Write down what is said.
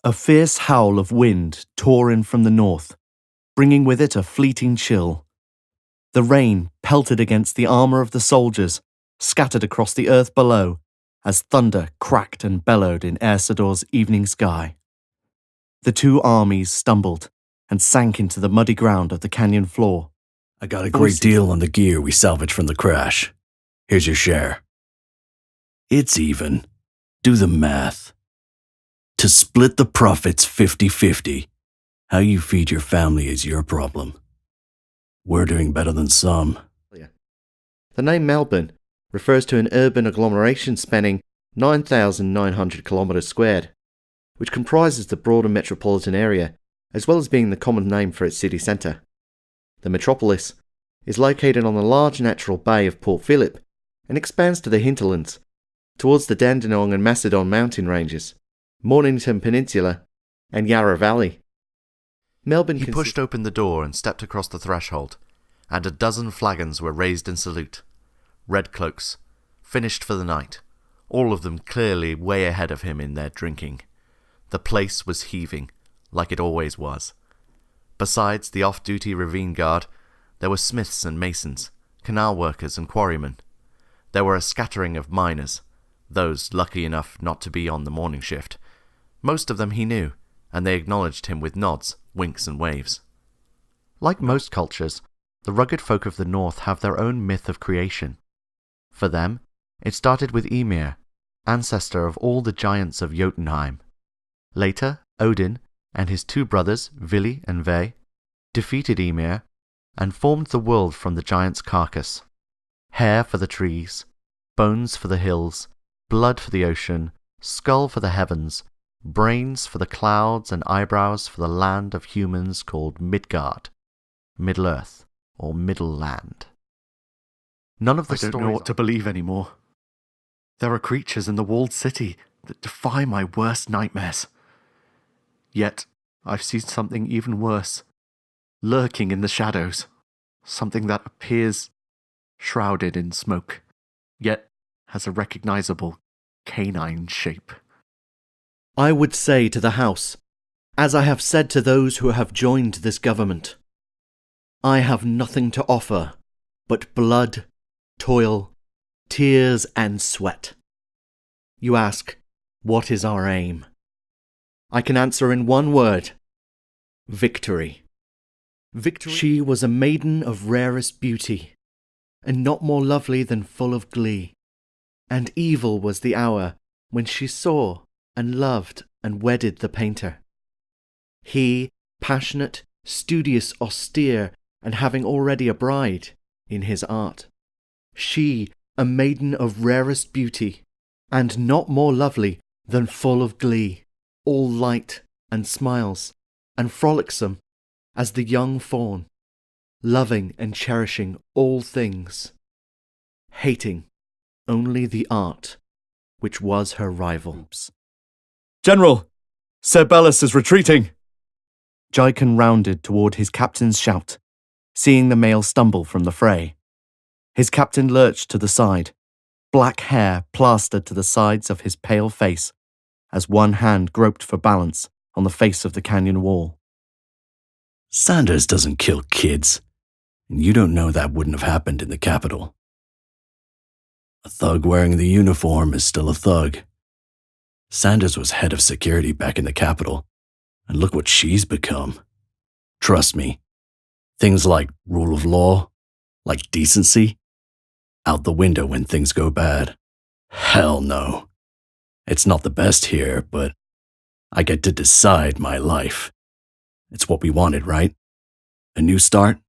A fierce howl of wind tore in from the north, bringing with it a fleeting chill. The rain pelted against the armour of the soldiers, scattered across the earth below, as thunder cracked and bellowed in Ersador's evening sky. The two armies stumbled and sank into the muddy ground of the canyon floor. I got a great deal on the gear we salvaged from the crash. Here's your share. It's even. Do the math. To split the profits 50-50. How you feed your family is your problem. We're doing better than some. The name Melbourne refers to an urban agglomeration spanning 9,900 kilometres squared, which comprises the broader metropolitan area, as well as being the common name for its city centre. The metropolis is located on the large natural bay of Port Phillip and expands to the hinterlands, towards the Dandenong and Macedon mountain ranges, Mornington Peninsula, and Yarra Valley. Melbourne He pushed open the door and stepped across the threshold, and a dozen flagons were raised in salute. Red cloaks, finished for the night, all of them clearly way ahead of him in their drinking. The place was heaving, like it always was. Besides the off-duty ravine guard, there were smiths and masons, canal workers and quarrymen. There were a scattering of miners, those lucky enough not to be on the morning shift. Most of them he knew, and they acknowledged him with nods, winks and waves. Like most cultures, the rugged folk of the north have their own myth of creation. For them, it started with Ymir, ancestor of all the giants of Jotunheim. Later, Odin and his two brothers, Vili and Ve, defeated Ymir and formed the world from the giant's carcass. Hair for the trees, bones for the hills, blood for the ocean, skull for the heavens, brains for the clouds and eyebrows for the land of humans called Midgard, Middle-earth, or Middle Land. None of the I don't know what to believe anymore. There are creatures in the walled city that defy my worst nightmares. Yet, I've seen something even worse, lurking in the shadows, something that appears shrouded in smoke, yet has a recognizable canine shape. I would say to the House, as I have said to those who have joined this government, I have nothing to offer but blood, toil, tears and sweat. You ask, what is our aim? I can answer in one word: victory. Victory. She was a maiden of rarest beauty, and not more lovely than full of glee. And evil was the hour when she saw and loved and wedded the painter. He, passionate, studious, austere, and having already a bride in his art. She, a maiden of rarest beauty, and not more lovely than full of glee, all light and smiles, and frolicsome as the young fawn, loving and cherishing all things, hating only the art which was her rival. General! Sir Belus is retreating! Jaikan rounded toward his captain's shout, seeing the male stumble from the fray. His captain lurched to the side, black hair plastered to the sides of his pale face, as one hand groped for balance on the face of the canyon wall. Sanders doesn't kill kids, and you don't know that wouldn't have happened in the capital. A thug wearing the uniform is still a thug. Sanders was head of security back in the capital, and look what she's become. Trust me, things like rule of law, like decency, out the window when things go bad. Hell no. It's not the best here, but I get to decide my life. It's what we wanted, right? A new start?